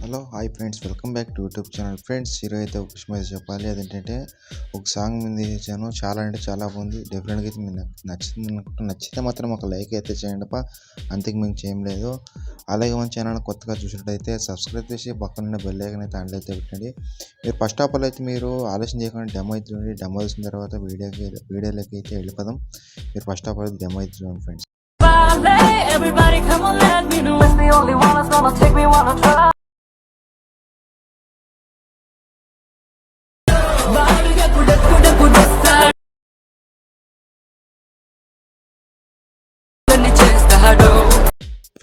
Hello hi friends, welcome back to YouTube channel. Friends, ఈరోజు అయితే ఒక విషయం అయితే చెప్పాలి. అదేంటంటే ఒక సాంగ్ మీద చేశాను. చాలా అంటే చాలా బాగుంది. డెఫినెట్గా అయితే మీకు నచ్చింది అనుకుంటున్నాను. నచ్చితే మాత్రం ఒక లైక్ అయితే చేయండి అప్ప, అంతకు మించి ఏం లేదు. అలాగే మన ఛానల్ కొత్తగా చూసినట్టయితే సబ్స్క్రైబ్ చేసి పక్కన బెల్ ఐకాన్ అయితే ఆన్లో అయితే పెట్టండి. మీరు ఫస్ట్ ఆఫ్ ఆల్ అయితే మీరు ఆలోచన చేయకుండా డెమో అయితే చూడండి. డెమో చూసిన తర్వాత వీడియోలోకి అయితే వెళ్ళిపోదాం. మీరు ఫస్ట్ ఆఫ్ ఆల్ డెమో అయితే చూడండి friends. Everybody come on, let me know. It's the only one that's gonna take me wanna try.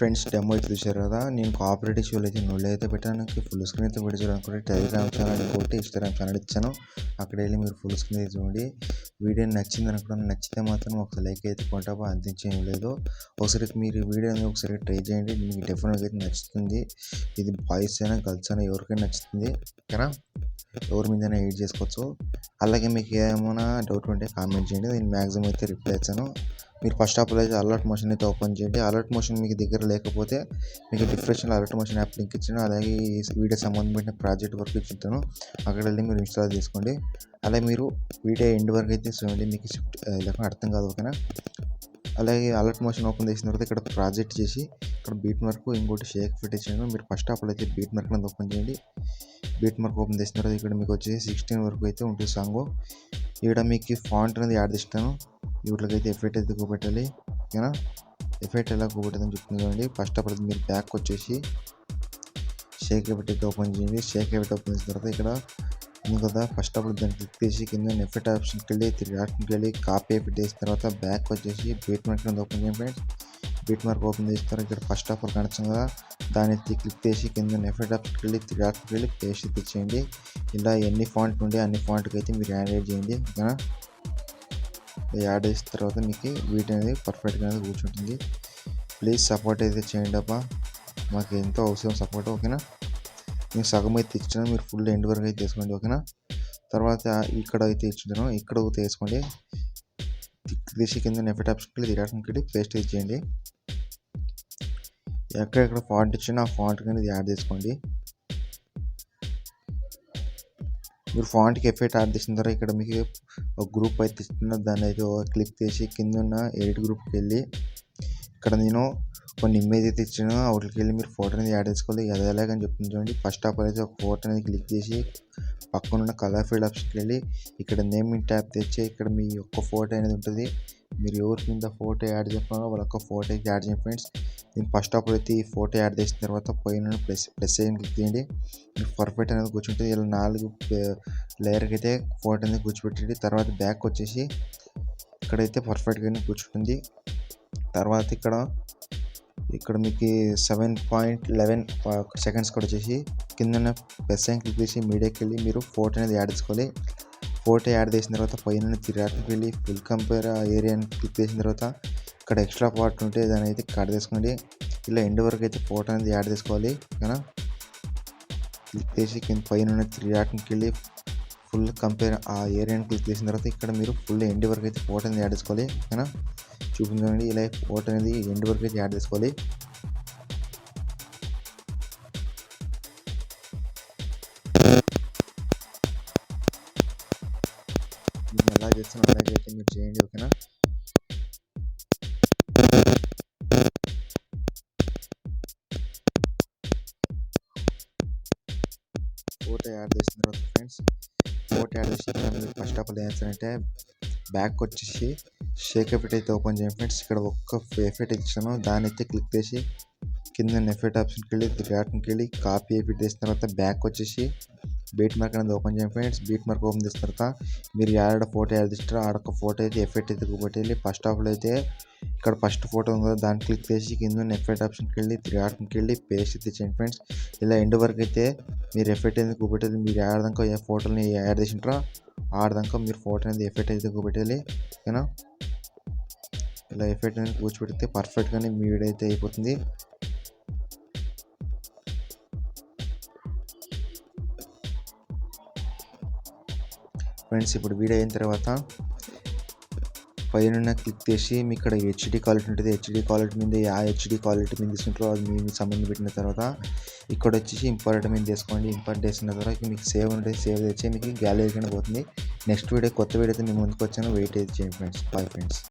Friends, demo అయితే చూశారు కదా. నేను కోఆపరేటివ్ షోలు అయితే నోళ్ళు అయితే పెట్టడానికి ఫుల్ స్క్రీన్ అయితే పెట్టి చూడాలనుకుంటే టెలిగ్రామ్ ఛానల్ ఇంకోటి ఇన్స్టాగ్రామ్ ఛానల్ ఇచ్చాను. అక్కడ వెళ్ళి మీరు ఫుల్ స్క్రీన్ అయితే చూడండి. వీడియో నచ్చింది అనుకున్నాను. నచ్చితే మాత్రం ఒక లైక్ అయితే కొంటాపో, అందించేయం లేదు. ఒకసారి మీరు వీడియోని ఒకసారి ట్రై చేయండి. మీకు డెఫినెట్గా అయితే నచ్చుతుంది. ఇది బాయ్స్ అయినా గర్ల్స్ అయినా ఎవరికైనా నచ్చుతుంది. ఓకేనా? ఎవరి మీదైనా ఎడిట్ చేసుకోవచ్చు. అలాగే మీకు ఏమైనా డౌట్ ఉంటే కామెంట్ చేయండి. నేను మ్యాక్సిమం అయితే రిప్లై ఇచ్చాను. మీరు ఫస్ట్ ఆఫ్ ఆల్ అయితే అలర్ట్ మోషన్ అయితే ఓపెన్ చేయండి. అలర్ట్ మోషన్ మీకు దగ్గర లేకపోతే మీకు డిస్క్రిప్షన్లో అలర్ట్ మోషన్ యాప్ లింక్ ఇచ్చాను. అలాగే ఈ వీడియో సంబంధించిన ప్రాజెక్ట్ వర్క్ ఇచ్చుంటాను. అక్కడ వెళ్ళి మీరు ఇన్స్టాల్ చేసుకోండి. అలాగే మీరు వీడియో ఎండ్ వరకు అయితే చూడండి. మీకు లేకుండా అర్థం కాదు. ఓకేనా? అలాగే అలర్ట్ మోషన్ ఓపెన్ చేసిన తర్వాత ఇక్కడ ప్రాజెక్ట్ చేసి ఇక్కడ బీట్ మార్క్ ఇంకోటి షేక్ పెట్టించాను. మీరు ఫస్ట్ ఆఫ్ ఆల్ అయితే బీట్ మార్క్ అనేది ఓపెన్ చేయండి. బీట్ మార్క్ ఓపెన్ చేసిన తర్వాత ఇక్కడ మీకు వచ్చేసి 16 వరకు అయితే ఉంటుంది సాంగ్. ఇక్కడ మీకు ఫాంట్ అనేది యాడ్ చేస్తాను. వీటికైతే ఎఫెక్ట్ అయితే చూపెట్టాలి. ఓకేనా? ఎఫెక్ట్ ఎలా చూపెట్టాలని చెప్తుంది చూడండి. ఫస్ట్ ఆఫ్ ఆల్ మీరు బ్యాక్ వచ్చేసి షేక్ ఎఫెక్ట్ అయితే ఓపెన్ చేయండి. షేక్ ఎఫెక్ట్ ఓపెన్ చేసిన తర్వాత ఇక్కడ ఉంది కదా, ఫస్ట్ ఆఫ్ ఆల్ దాన్ని క్లిక్ చేసి కింద ఎఫెక్ట్ ఆప్షన్కి వెళ్ళి 3 ఆప్షన్కి వెళ్ళి కాపీ ఎఫెక్ట్ చేసిన తర్వాత బ్యాక్ వచ్చేసి బీట్ మార్క్ అనేది ఓపెన్ చేయండి ఫ్రెండ్స్. బీట్ మార్క్ ఓపెన్ చేసిన తర్వాత ఇక్కడ ఫస్ట్ ఆఫ్ ఆల్ కనెక్షన్ కదా, దాన్ని క్లిక్ చేసి కింద ఎఫెక్ట్ ఆప్షన్కి వెళ్ళి 3 ఆప్షన్కి వెళ్ళి పేస్ట్ తెచ్చేయండి. ఇలా ఎన్ని ఫాంట్ ఉంటే అన్ని ఫాంట్కి అయితే మీరు యాడ్ చేయండి. ఓకేనా? యాడ్ చేసిన తర్వాత మీకు వీడియో అనేది పర్ఫెక్ట్గా అనేది కూర్చుంటుంది. ప్లీజ్ సపోర్ట్ అయితే చేయండి అబ్బా, మాకు ఎంతో అవసరం సపోర్ట్. ఓకేనా? నేను సగం అయితే ఇచ్చాను, మీరు ఫుల్ ఎండ్ వరకు అయితే తీసుకోండి. ఓకేనా? తర్వాత ఇక్కడ అయితే ఇచ్చాను, ఇక్కడ తీసుకోండి. తీసి కింద ఎఫెక్ట్ ఆప్షన్కి వెళ్ళి పేస్ట్ చేయండి. ఎక్కడెక్కడ ఫాంట్ ఇచ్చినా ఆ ఫాంట్ అనేది యాడ్ చేసుకోండి. మీరు ఫాంట్కి ఎఫెక్ట్ యాడ్ చేసిన తర్వాత ఇక్కడ మీకు ఒక గ్రూప్ అయితే ఇస్తున్నారు. దాన్ని అయితే క్లిక్ చేసి కింద ఉన్న ఎడిట్ గ్రూప్కి వెళ్ళి ఇక్కడ నేను కొన్ని ఇమేజ్ అయితే ఇచ్చాను. వాటికి వెళ్ళి మీరు ఫోటో అనేది యాడ్ చేసుకోవాలి. అది ఎలాగని చెప్తుంది చూడండి. ఫస్ట్ ఆఫ్ ఆల్ అయితే ఒక ఫోటో అనేది క్లిక్ చేసి పక్కన ఉన్న కలర్ ఫీల్డ్ ఆప్షన్కి వెళ్ళి ఇక్కడ నేమింగ్ ట్యాబ్ తెచ్చి ఇక్కడ మీ యొక్క ఫోటో అనేది ఉంటుంది. మీరు ఎవరి కింద ఫోటో యాడ్ చేస్తున్నారో వాళ్ళ యొక్క ఫోటో అయితే యాడ్ చేయండి ఫ్రెండ్స్. నేను ఫస్ట్ ఆఫ్ ఆల్ అయితే ఈ ఫోటో యాడ్ చేసిన తర్వాత పైన ప్లస్ అయ్యి క్లిక్ చేయండి. మీకు పర్ఫెక్ట్ అనేది కూర్చుంటుంది. ఇలా 4 లేయర్కి అయితే ఫోటో అనేది కూర్చోబెట్టండి. తర్వాత బ్యాక్ వచ్చేసి ఇక్కడైతే పర్ఫెక్ట్గానే కూర్చుంటుంది. తర్వాత ఇక్కడ మీకు 7.11 సెకండ్స్ కూడా వచ్చేసి కింద ప్లస్ సైన్ క్లిక్ చేసి మీడియాకి వెళ్ళి మీరు ఫోటో అనేది యాడ్ చేసుకోవాలి. ఫోటో యాడ్ చేసిన తర్వాత పైన తిరగడానికి వెళ్ళి ఫుల్ కంపేర్ ఏరియాని క్లిక్ చేసిన తర్వాత ఇక్కడ ఎక్స్ట్రా పార్ట్ ఉంటే దాన్ని అయితే కట్ చేసుకోండి. ఇలా ఎండ్ వరకు అయితే ఫోటో అనేది యాడ్ చేసుకోవాలి. ఓకేనా? క్లిక్ చేసి కింద పైన 3 డాట్కి వెళ్ళి ఫుల్ కంపేర్ ఆ ఏరియాని క్లిక్ చేసిన తర్వాత ఇక్కడ మీరు ఫుల్ ఎండ్ వరకు అయితే ఫోటో అనేది యాడ్ చేసుకోవాలి. ఓకేనా? చూపించండి. ఇలా ఫోటో అనేది ఎండ్ వరకు అయితే యాడ్ చేసుకోవాలి. నేను ఎలా చేస్తాను అలాగైతే మీరు చేయండి. ఓకేనా? ఫోటో యాడ్ చేసిన తర్వాత ఫ్రెండ్స్, ఫోటో యాడ్ చేసిన మీరు ఫస్ట్ ఆఫ్ ఆల్ ఏం చేస్తారంటే బ్యాక్ వచ్చేసి షేక్ ఎఫెక్ట్ అయితే ఓపెన్ చేయండి ఫ్రెండ్స్. ఇక్కడ ఒక్క ఎఫెక్ట్ ఇచ్చాను, దాన్ని అయితే క్లిక్ చేసి కింద ఎఫెక్ట్ ఆప్షన్కి వెళ్ళి 3 డాట్కి వెళ్ళి కాపీ ఎఫెక్ట్ చేసిన తర్వాత బ్యాక్ వచ్చేసి బీట్ మార్క్ అనేది ఓపెన్ చేయండి ఫ్రెండ్స్. బీట్ మార్క్ ఓపెన్ చేసిన తర్వాత మీరు యాడ్ ఫోటో యాడ్ చేస్తారో ఆడొక ఫోటో అయితే ఎఫెక్ట్ అయితే కూపెట్టి ఫస్ట్ ఆఫ్ ఆల్ అయితే ఇక్కడ ఫస్ట్ ఫోటో ఉంది కదా, దాన్ని క్లిక్ చేసి కింద ఎఫెక్ట్ ఆప్షన్కి వెళ్ళి 3 డాట్కి వెళ్ళి పేస్ట్ అయితే చేయండి ఫ్రెండ్స్. ఇలా ఎండ్ వరకు అయితే మీరు ఎఫెక్ట్ అనేది కూపెట్టేది. మీరు ఆడదాకా ఏ ఫోటోని యాడ్ చేసింటారో ఆడదాకా మీరు ఫోటో అనేది ఎఫెక్ట్ అయితే కూపెట్టాలి. ఓకేనా? ఇలా ఎఫెక్ట్ అనేది కూర్చోబెడితే పర్ఫెక్ట్గానే మీ వీడియో అయితే అయిపోతుంది. ఫ్రెండ్స్, ఇప్పుడు వీడియో అయిన తర్వాత పైన క్లిక్ చేసి మీకు ఇక్కడ హెచ్డి క్వాలిటీ ఉంటుంది. హెచ్డి క్వాలిటీ మీద ఆ హెచ్డి క్వాలిటీ మీద తీసుకుంటారో అది మీ సంబంధం పెట్టిన తర్వాత ఇక్కడ వచ్చేసి ఇంపార్ట్ మీద తీసుకోండి. ఇంపార్ట్ చేసిన తర్వాత మీకు సేవ్ ఉంటుంది. సేవ్ తెచ్చి మీకు గ్యాలరీ కింద పోతుంది. నెక్స్ట్ వీడియో కొత్త వీడియో అయితే మీ ముందుకు వచ్చాను. వెయిట్ అయితే చేయండి ఫ్రెండ్స్. Bye friends.